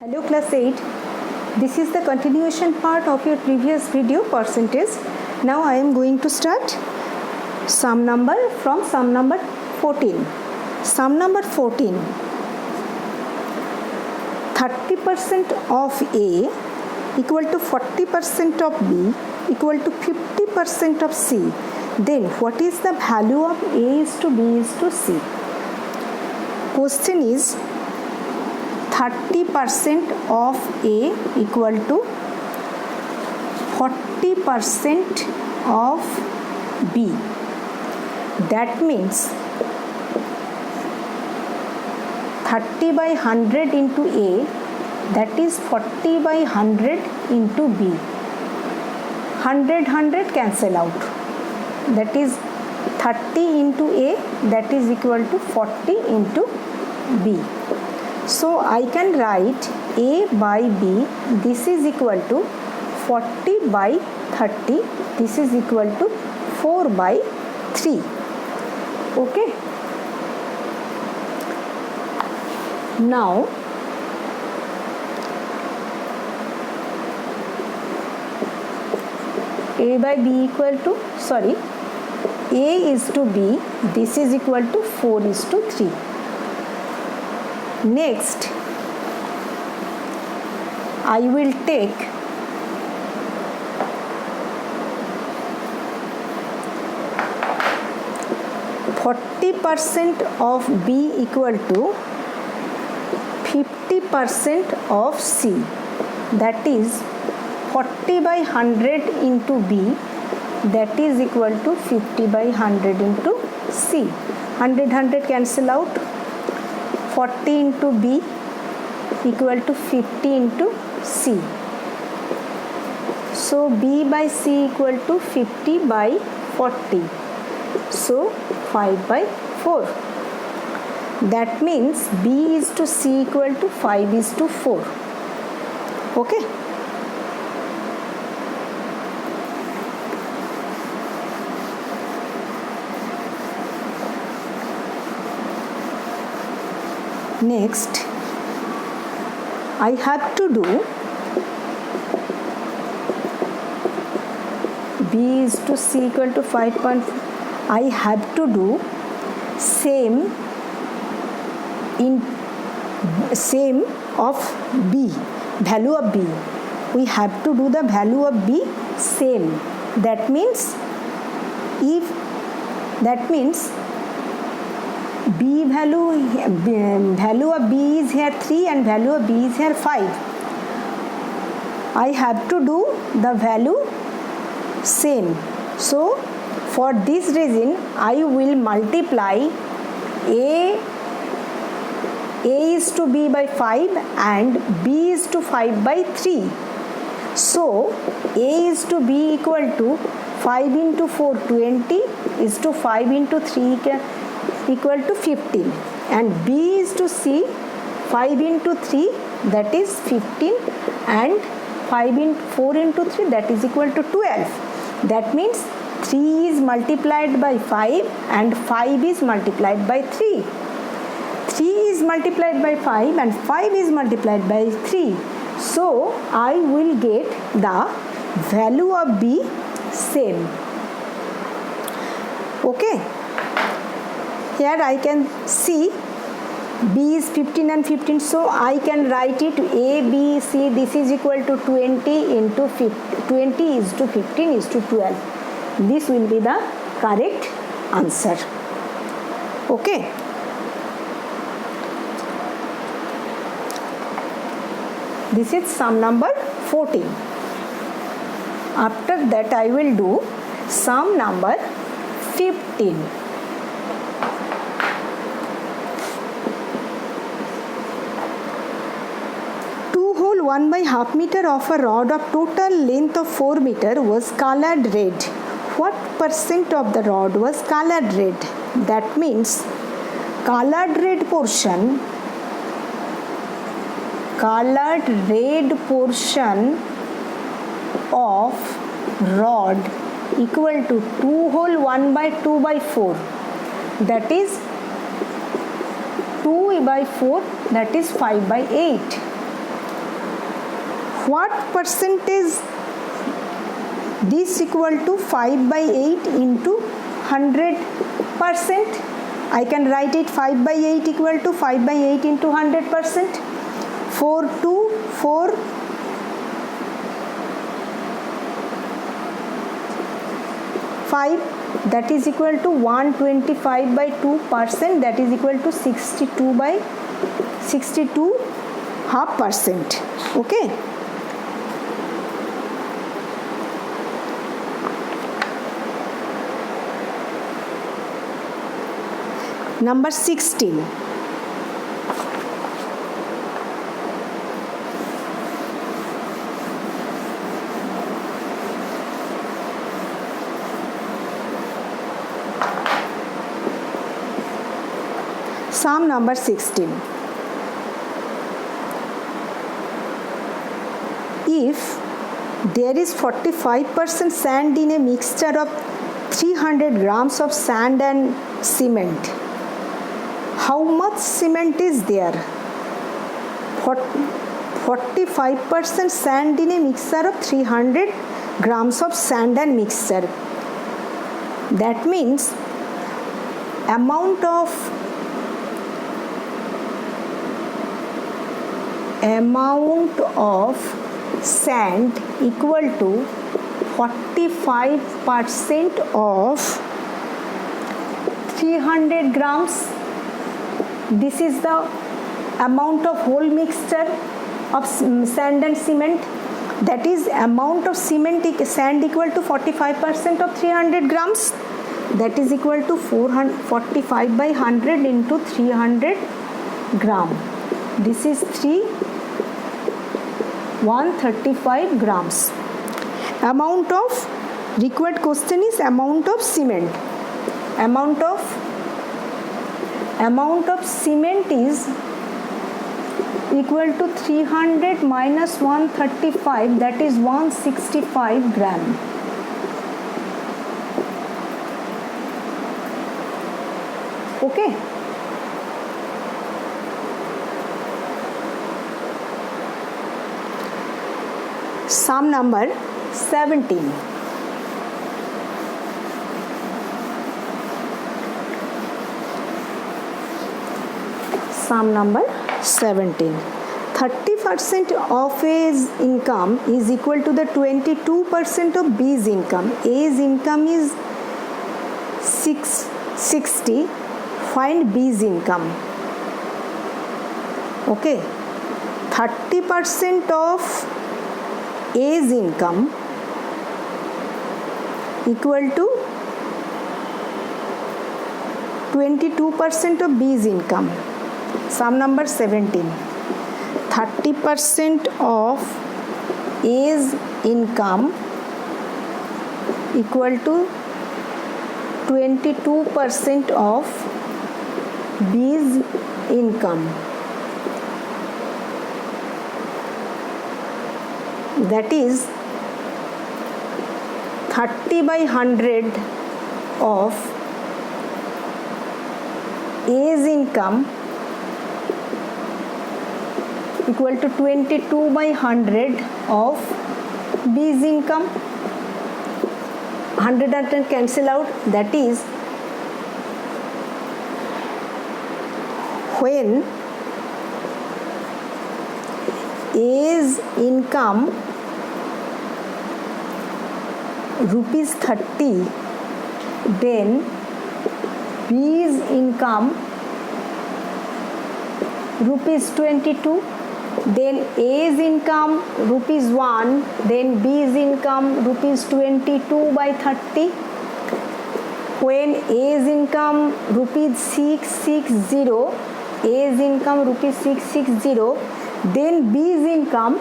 Hello class 8, this is the continuation part of your previous video percentage. Now I am going to start sum number from sum number 14. Sum number 14, 30% of A equal to 40% of B equal to 50% of C. Then what is the value of A is to B is to C? Question is 30% of A equal to 40% of B. That means 30 by 100 into A, that is 40 by 100 into B. 100 cancel out. That is 30 into A, that is equal to 40 into B. So I can write A by B, this is equal to 40 by 30, this is equal to 4 by 3. Okay. Now A by B equal to, A is to B, this is equal to 4 is to 3. Next, I will take 40% of B equal to 50% of C. That is 40 by 100 into B, that is equal to 50 by 100 into C. 100 cancel out. 40 into B equal to 50 into C. So B by C equal to 50 by 40. So 5 by 4. That means B is to C equal to 5 is to 4. Okay. Next, I have to do B is to C equal to 5.4. I have to do same of B, value of B. We have to do the value of B same. That means B value of B is here 3 and value of B is here 5. I have to do the value same. So for this reason I will multiply A is to B by 5 and B is to 5 by 3. So A is to B equal to 5 into 4 20 is to 5 into 3 equal to 15, and B is to C 5 into 3 that is 15 and 4 into 3 that is equal to 12. That means 3 is multiplied by 5 and 5 is multiplied by 3. 3 is multiplied by 5 and 5 is multiplied by 3. So I will get the value of B same. Okay. Here I can see B is 15 and 15, so I can write it A, B, C, this is equal to 20 into 50, 20 is to 15 is to 12. This will be the correct answer. Okay. This is sum number 14. After that I will do sum number 15. Two-hole 1/2 meter of a rod of total length of 4 meter was colored red. What percent of the rod was colored red? That means colored red portion of rod equal to 2 whole 1/2/4, that is 2 by 4, that is 5 by 8. what percentage this equal to 5 by 8 into 100%? I can write it 5 by 8 equal to 5 by 8 into 100%. 4 to 4 5, that is equal to 125 by 2%, that is equal to 62 by 62 half%. Okay. Number 16. Sum number 16. If there is 45% sand in a mixture of 300 grams of sand and cement, how much cement is there? 45% sand in a mixture of 300 grams of sand and mixture. That means amount of sand equal to 45% of 300 grams. This is the amount of whole mixture of sand and cement. That is amount of sand equal to 45% of 300 grams. That is equal to 45 by 100 into 300 gram. This is 135 grams. Amount of required question is amount of cement. Amount of cement is equal to 300 minus 135, that is 165 gram. Okay. Sum number 17. Sum number 17. 30% of A's income is equal to the 22% of B's income. A's income is 660. Find B's income. Okay. 30% of A's income equal to 22% of B's income. Sum number 17. 30% of A's income equal to 22% of B's income. That is 30 by 100 of A's income equal to 22 by 100 of B's income. 100 and 10 cancel out. That is when A's income rupees 30, then B's income rupees 22, then A's income rupees 1, then B's income rupees 22 by 30. When A's income rupees 660, A's income rupees 660, then B's income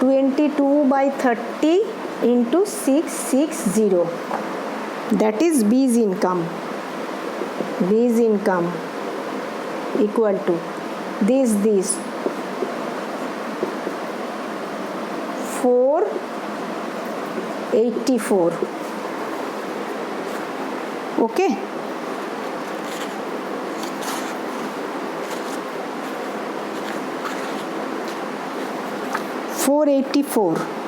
22 by 30 into 660. That is B's income. B's income equal to this 484. Okay. 484